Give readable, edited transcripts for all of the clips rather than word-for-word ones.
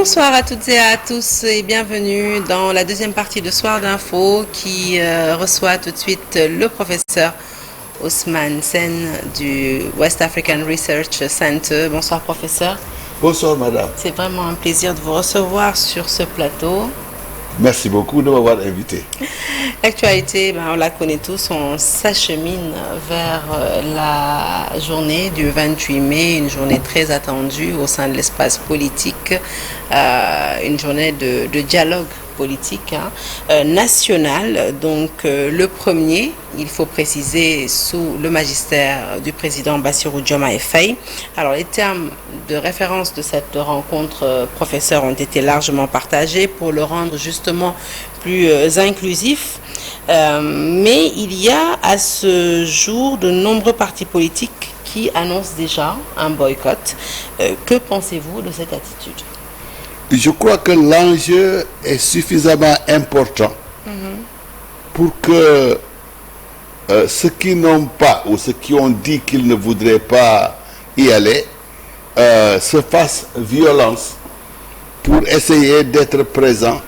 Bonsoir à toutes et à tous et bienvenue dans la deuxième partie de Soir d'Info qui reçoit tout de suite le professeur Ousmane Sène du West African Research Center. Bonsoir professeur. Bonsoir madame. C'est vraiment un plaisir de vous recevoir sur ce plateau. Merci beaucoup de m'avoir invité. L'actualité, on la connaît tous, on s'achemine vers la journée du 28 mai, une journée très attendue au sein de l'espace politique, une journée de dialogue politique national. Donc le premier, il faut préciser, sous le magistère du président Bassirou Diomaye Faye. Alors les termes de référence de cette rencontre, professeur, ont été largement partagés pour le rendre justement plus inclusif. Mais il y a à ce jour de nombreux partis politiques qui annoncent déjà un boycott. Que pensez-vous de cette attitude ? Je crois que l'enjeu est suffisamment important pour que ceux qui n'ont pas ou ceux qui ont dit qu'ils ne voudraient pas y aller se fassent violence pour essayer d'être présents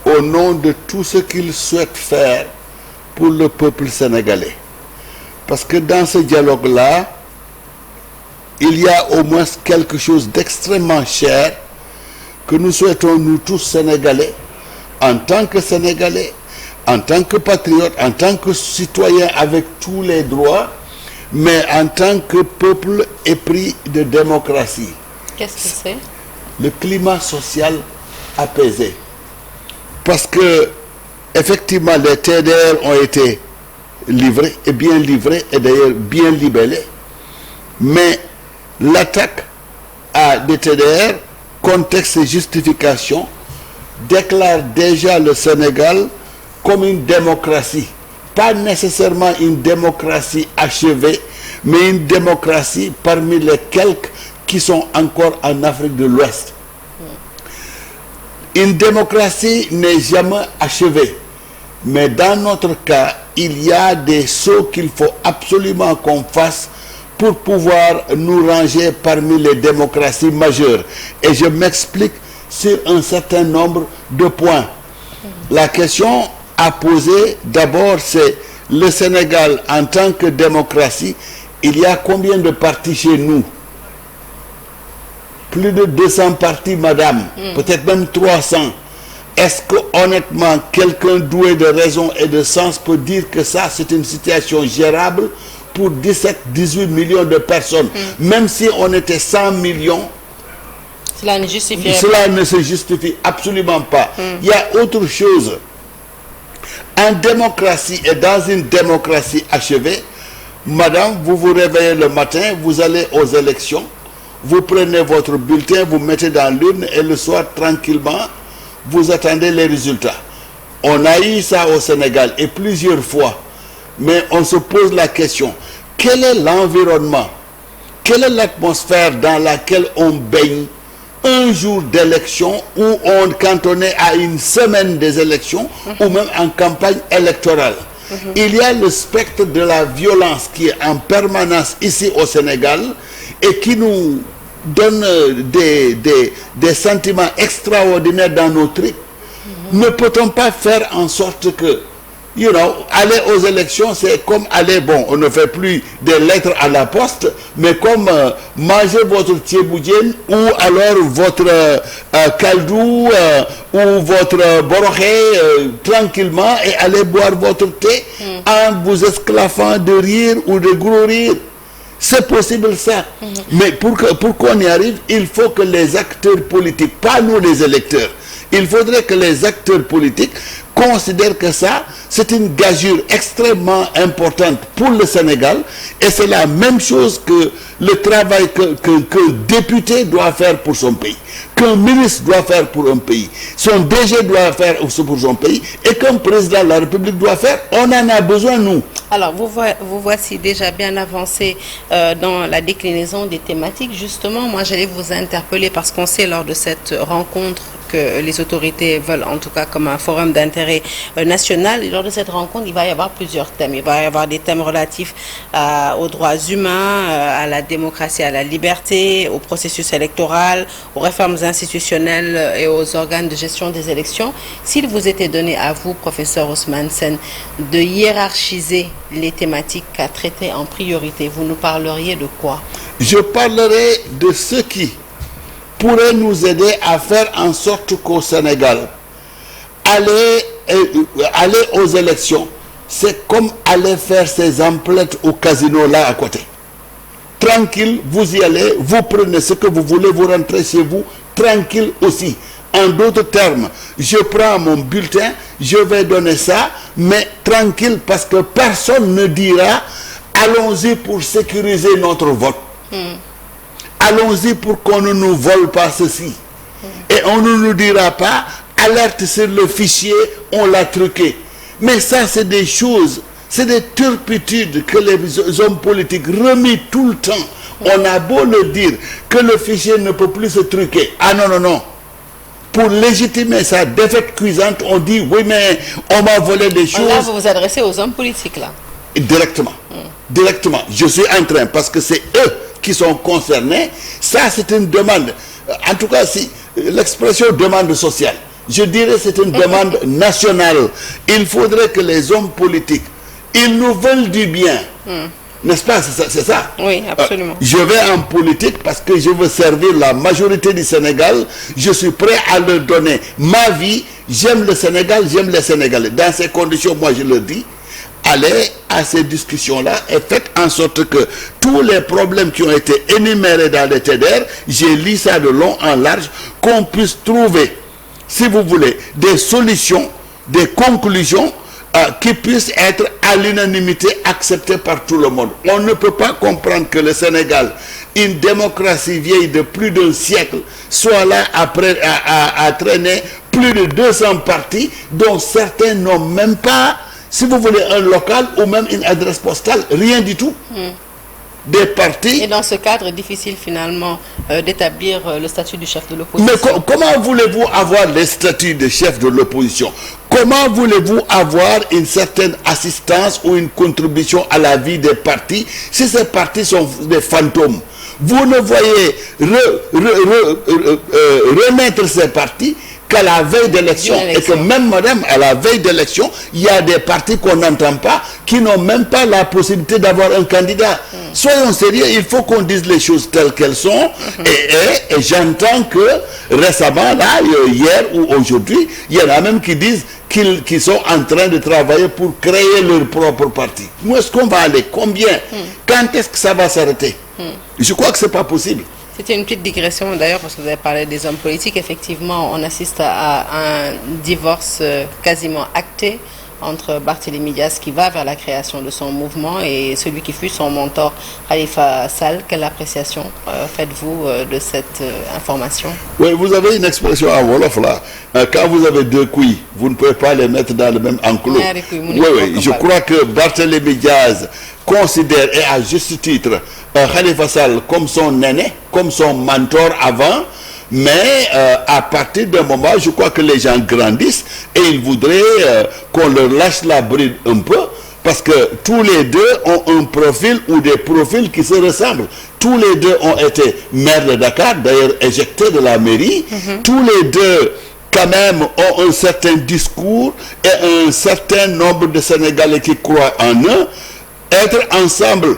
au nom de tout ce qu'ils souhaitent faire pour le peuple sénégalais. Parce que dans ce dialogue-là, il y a au moins quelque chose d'extrêmement cher que nous souhaitons, nous tous Sénégalais, en tant que Sénégalais, en tant que patriotes, en tant que citoyens avec tous les droits, mais en tant que peuple épris de démocratie. Qu'est-ce que c'est ? Le climat social apaisé. Parce que, effectivement, les TDR ont été livrés, et d'ailleurs bien libellés, mais l'attaque à des TDR, contexte et justification, déclare déjà le Sénégal comme une démocratie. Pas nécessairement une démocratie achevée, mais une démocratie parmi les quelques qui sont encore en Afrique de l'Ouest. Une démocratie n'est jamais achevée. Mais dans notre cas, il y a des sauts qu'il faut absolument qu'on fasse pour pouvoir nous ranger parmi les démocraties majeures. Et je m'explique sur un certain nombre de points. La question à poser, d'abord, c'est le Sénégal en tant que démocratie. Il y a combien de partis chez nous? Plus de 200 partis, madame. Peut-être même 300. Est-ce que, honnêtement, quelqu'un doué de raison et de sens peut dire que ça, c'est une situation gérable pour 17-18 millions de personnes? Même si on était 100 millions, cela ne se justifie absolument pas. Il y a autre chose. En démocratie et dans une démocratie achevée, madame, vous vous réveillez le matin, vous allez aux élections, vous prenez votre bulletin, vous mettez dans l'urne et le soir, tranquillement, vous attendez les résultats. On a eu ça au Sénégal et plusieurs fois. Mais on se pose la question, quel est l'environnement? Quelle est l'atmosphère dans laquelle on baigne un jour d'élection ou quand on est à une semaine des élections ou même en campagne électorale? Il y a le spectre de la violence qui est en permanence ici au Sénégal et qui nous donne des sentiments extraordinaires dans nos tripes. Ne peut-on pas faire en sorte que, aller aux élections, c'est comme aller, on ne fait plus des lettres à la poste, mais comme manger votre thieboudjen ou alors votre kaldou ou votre borokhé tranquillement et aller boire votre thé en vous esclaffant de rire ou de gros rire. C'est possible ça. Mais pour qu'on y arrive, il faut que les acteurs politiques, pas nous les électeurs, il faudrait que les acteurs politiques considèrent que ça, c'est une gageure extrêmement importante pour le Sénégal et c'est la même chose que le travail qu'un député doit faire pour son pays, qu'un ministre doit faire pour un pays, son DG doit faire pour son pays et qu'un président de la République doit faire. On en a besoin, nous. Alors, vous voici déjà bien avancé dans la déclinaison des thématiques. Justement, moi, j'allais vous interpeller parce qu'on sait lors de cette rencontre que les autorités veulent, en tout cas comme un forum d'intérêt national. Et lors de cette rencontre, il va y avoir plusieurs thèmes. Il va y avoir des thèmes relatifs aux droits humains, à la démocratie, à la liberté, au processus électoral, aux réformes institutionnelles et aux organes de gestion des élections. S'il vous était donné à vous, professeur Ousmane Sène, de hiérarchiser les thématiques à traiter en priorité, vous nous parleriez de quoi? Je parlerai de ce qui pourrait nous aider à faire en sorte qu'au Sénégal, aller aux élections, c'est comme aller faire ses emplettes au casino là à côté. Tranquille, vous y allez, vous prenez ce que vous voulez, vous rentrez chez vous, tranquille aussi. En d'autres termes, je prends mon bulletin, je vais donner ça, mais tranquille parce que personne ne dira allons-y pour sécuriser notre vote. Allons-y pour qu'on ne nous vole pas ceci. Et on ne nous dira pas alerte sur le fichier, on l'a truqué. Mais ça, c'est des choses, c'est des turpitudes que les hommes politiques remis tout le temps. On a beau le dire que le fichier ne peut plus se truquer. Ah non, non, non. Pour légitimer sa défaite cuisante, on dit oui, mais on m'a volé des choses. Là, vous vous adressez aux hommes politiques, là. Directement. Directement. Je suis en train, parce que c'est eux qui sont concernés. Ça, c'est une demande. En tout cas, si l'expression demande sociale, je dirais c'est une demande nationale. Il faudrait que les hommes politiques, ils nous veulent du bien. N'est-ce pas? C'est ça. Oui, absolument. Je vais en politique parce que je veux servir la majorité du Sénégal. Je suis prêt à leur donner ma vie. J'aime le Sénégal, j'aime les Sénégalais. Dans ces conditions, moi, je leur dis, allez à ces discussions-là et faites en sorte que tous les problèmes qui ont été énumérés dans les TDR, j'ai lu ça de long en large, qu'on puisse trouver, si vous voulez, des solutions, des conclusions qui puissent être à l'unanimité acceptées par tout le monde. On ne peut pas comprendre que le Sénégal, une démocratie vieille de plus d'un siècle, soit là à traîner plus de 200 partis, dont certains n'ont même pas, si vous voulez, un local ou même une adresse postale, rien du tout. Des partis. Et dans ce cadre, difficile finalement d'établir le statut du chef de l'opposition. Mais comment voulez-vous avoir les statuts de chef de l'opposition? Comment voulez-vous avoir une certaine assistance ou une contribution à la vie des partis si ces partis sont des fantômes? Vous ne voyez remettre ces partis qu'à la veille d'élection, et que même madame, à la veille d'élection, il y a des partis qu'on n'entend pas, qui n'ont même pas la possibilité d'avoir un candidat. Soyons sérieux, il faut qu'on dise les choses telles qu'elles sont, et j'entends que récemment, là, hier ou aujourd'hui, il y en a même qui disent qu'ils sont en train de travailler pour créer leur propre parti. Où est-ce qu'on va aller? Combien? Quand est-ce que ça va s'arrêter? Je crois que ce n'est pas possible. C'était une petite digression d'ailleurs parce que vous avez parlé des hommes politiques. Effectivement, on assiste à un divorce quasiment acté entre Barthélémy Dias qui va vers la création de son mouvement et celui qui fut son mentor, Khalifa Sall. Quelle appréciation faites-vous de cette information? Oui, vous avez une expression en Wolof là. Quand vous avez deux couilles, vous ne pouvez pas les mettre dans le même enclos. Oui, je crois que Barthélémy Dias considère, et à juste titre, Khalifa Sall comme son aîné, comme son mentor avant. Mais à partir d'un moment, je crois que les gens grandissent et ils voudraient qu'on leur lâche la bride un peu parce que tous les deux ont un profil ou des profils qui se ressemblent. Tous les deux ont été maires de Dakar, d'ailleurs éjectés de la mairie. Tous les deux, quand même, ont un certain discours et un certain nombre de Sénégalais qui croient en eux. Être ensemble,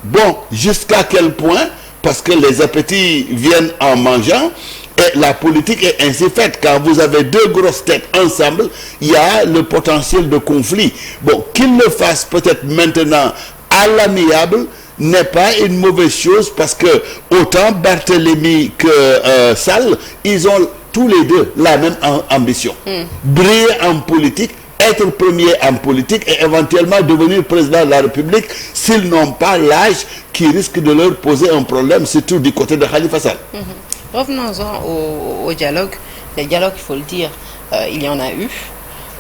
bon, jusqu'à quel point? Parce que les appétits viennent en mangeant et la politique est ainsi faite. Quand vous avez deux grosses têtes ensemble, il y a le potentiel de conflit. Bon, qu'ils le fassent peut-être maintenant à l'amiable n'est pas une mauvaise chose parce que autant Barthélémy que Sall, ils ont tous les deux la même ambition. Briller en politique, être premier en politique et éventuellement devenir président de la République s'ils n'ont pas l'âge qui risque de leur poser un problème, surtout du côté de Khalifa Sall. Revenons-en au dialogue. Les dialogues, il faut le dire, il y en a eu.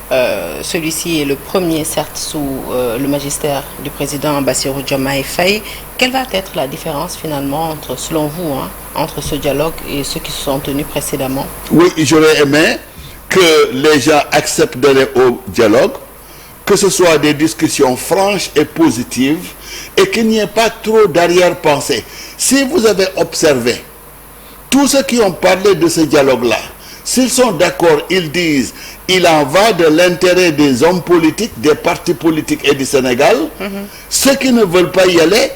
celui-ci est le premier, certes, sous le magistère du président Bassirou Diomaye Faye. Quelle va être la différence finalement entre, selon vous, entre ce dialogue et ceux qui se sont tenus précédemment? Oui, j'aurais aimé que les gens acceptent d'aller au dialogue, que ce soit des discussions franches et positives et qu'il n'y ait pas trop d'arrière-pensée. Si vous avez observé, tous ceux qui ont parlé de ce dialogue-là, s'ils sont d'accord, ils disent il en va de l'intérêt des hommes politiques, des partis politiques et du Sénégal. Ceux qui ne veulent pas y aller,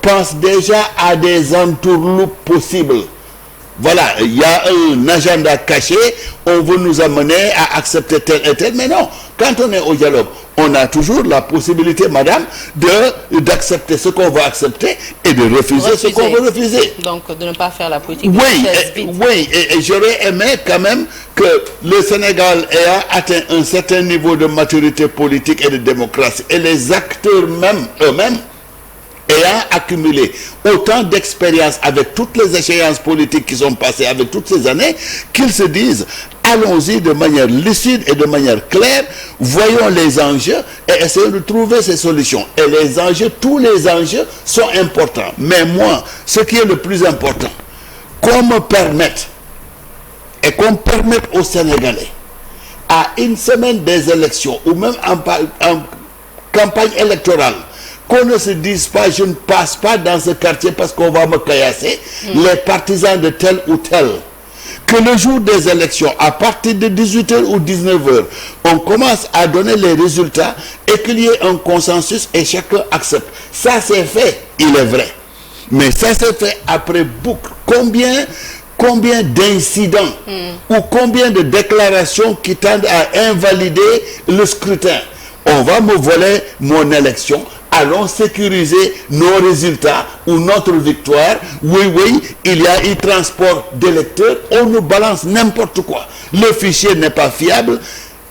pensent déjà à des entourloupes possibles. Voilà, il y a un agenda caché, on veut nous amener à accepter tel et tel, mais non, quand on est au dialogue, on a toujours la possibilité, madame, d'accepter ce qu'on va accepter et de refuser ce qu'on veut refuser. Donc, de ne pas faire la politique. Oui, et j'aurais aimé quand même que le Sénégal ait atteint un certain niveau de maturité politique et de démocratie, et les acteurs eux-mêmes, ayant accumulé autant d'expérience avec toutes les échéances politiques qui sont passées avec toutes ces années, qu'ils se disent allons-y de manière lucide et de manière claire, voyons les enjeux et essayons de trouver ces solutions. Et les enjeux, tous les enjeux sont importants. Mais moi, ce qui est le plus important, qu'on me permette et qu'on permette aux Sénégalais, à une semaine des élections ou même en campagne électorale, qu'on ne se dise pas je ne passe pas dans ce quartier parce qu'on va me caillasser les partisans de tel ou tel. Que le jour des élections, à partir de 18h ou 19h, on commence à donner les résultats et qu'il y ait un consensus et chacun accepte. Ça c'est fait, il est vrai. Mais ça c'est fait après beaucoup. Combien d'incidents ou combien de déclarations qui tendent à invalider le scrutin. On va me voler mon élection. Allons sécuriser nos résultats ou notre victoire. Oui, il y a eu transport d'électeurs. On nous balance n'importe quoi. Le fichier n'est pas fiable.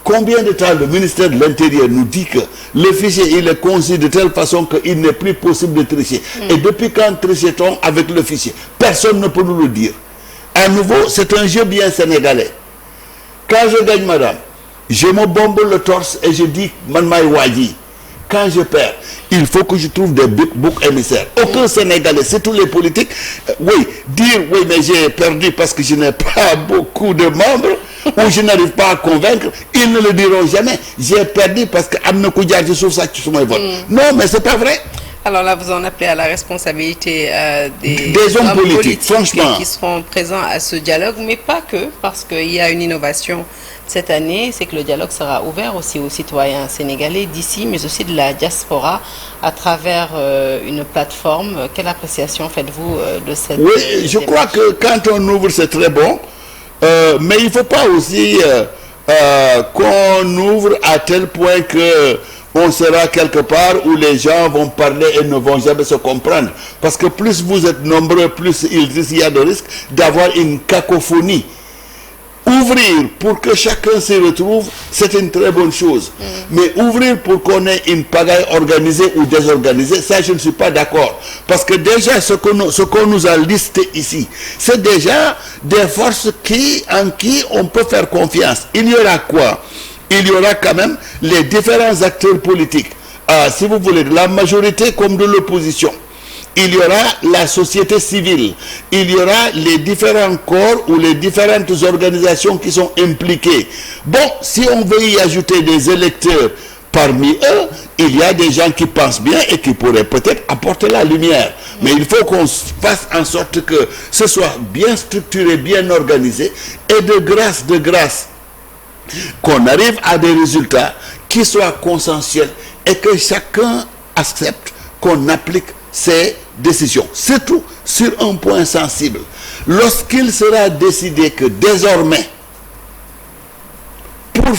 Combien de temps le ministère de l'Intérieur nous dit que le fichier il est conçu de telle façon qu'il n'est plus possible de tricher. Et depuis quand triche-t-on avec le fichier? Personne ne peut nous le dire. À nouveau, c'est un jeu bien sénégalais. Quand je gagne, madame, je me bombe le torse et je dis man maay wadi. Quand je perds, il faut que je trouve des boucs émissaires. Aucun Sénégalais, c'est tous les politiques. Dire oui, mais j'ai perdu parce que je n'ai pas beaucoup de membres ou je n'arrive pas à convaincre, ils ne le diront jamais. J'ai perdu parce que Amna Koudjar, je trouve ça qui sont mes votes. Non, mais c'est pas vrai. Alors là, vous en appelez à la responsabilité des hommes politiques, franchement, qui seront présents à ce dialogue, mais pas que, parce qu'il y a une innovation cette année, c'est que le dialogue sera ouvert aussi aux citoyens sénégalais d'ici, mais aussi de la diaspora, à travers une plateforme. Quelle appréciation faites-vous de cette Oui, je crois que quand on ouvre, c'est très bon, mais il ne faut pas aussi qu'on ouvre à tel point que on sera quelque part où les gens vont parler et ne vont jamais se comprendre. Parce que plus vous êtes nombreux, plus il y a de risque d'avoir une cacophonie. Ouvrir pour que chacun se retrouve, c'est une très bonne chose. Mais ouvrir pour qu'on ait une pagaille organisée ou désorganisée, ça je ne suis pas d'accord. Parce que déjà ce qu'on nous a listé ici, c'est déjà des forces en qui on peut faire confiance. Il y aura quoi? Il y aura quand même les différents acteurs politiques. Si vous voulez, de la majorité comme de l'opposition. Il y aura la société civile, il y aura les différents corps ou les différentes organisations qui sont impliquées. Bon, si on veut y ajouter des électeurs parmi eux, il y a des gens qui pensent bien et qui pourraient peut-être apporter la lumière. Mais il faut qu'on fasse en sorte que ce soit bien structuré, bien organisé et de grâce, qu'on arrive à des résultats qui soient consensuels et que chacun accepte qu'on applique ces décisions. Surtout sur un point sensible. Lorsqu'il sera décidé que désormais, pour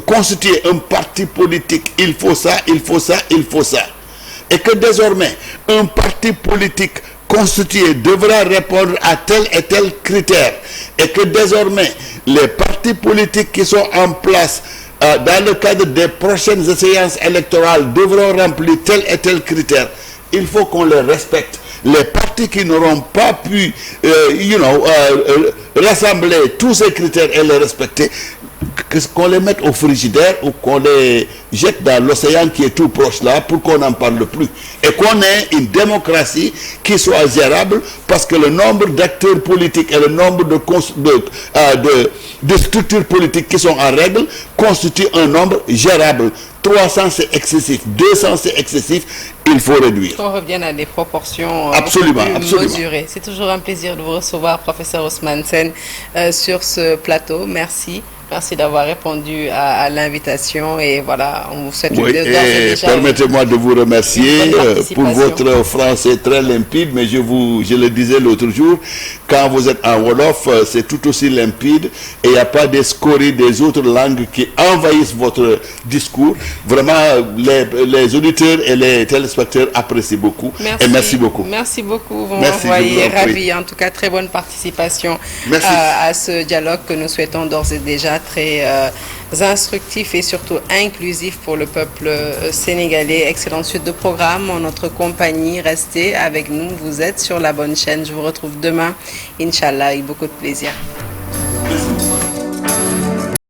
constituer un parti politique, il faut ça, et que désormais, un parti politique constitué devra répondre à tel et tel critère, et que désormais, les partis politiques qui sont en place dans le cadre des prochaines séances électorales devront remplir tel et tel critère. Il faut qu'on les respecte. Les partis qui n'auront pas pu, rassembler tous ces critères et les respecter, qu'on les mette au frigidaire ou qu'on les jette dans l'océan qui est tout proche là pour qu'on n'en parle plus. Et qu'on ait une démocratie qui soit gérable parce que le nombre d'acteurs politiques et le nombre de structures politiques qui sont en règle constitue un nombre gérable. 300 c'est excessif, 200 c'est excessif, il faut réduire. Qu'on revienne à des proportions absolument mesurées. C'est toujours un plaisir de vous recevoir, professeur Ousmane Sène, sur ce plateau. Merci. Merci d'avoir répondu à l'invitation et voilà, on vous souhaite permettez-moi de vous remercier pour votre français très limpide, mais je le disais l'autre jour, quand vous êtes en Wolof, c'est tout aussi limpide et il n'y a pas des scories des autres langues qui envahissent votre discours. Vraiment, les auditeurs et les téléspectateurs apprécient beaucoup. Merci. Et merci beaucoup. Merci beaucoup. Vous m'envoyez ravi. En tout cas, très bonne participation à ce dialogue que nous souhaitons d'ores et déjà très instructif et surtout inclusif pour le peuple sénégalais. Excellente suite de programme en notre compagnie. Restez avec nous. Vous êtes sur la bonne chaîne. Je vous retrouve demain, Inch'Allah, avec beaucoup de plaisir.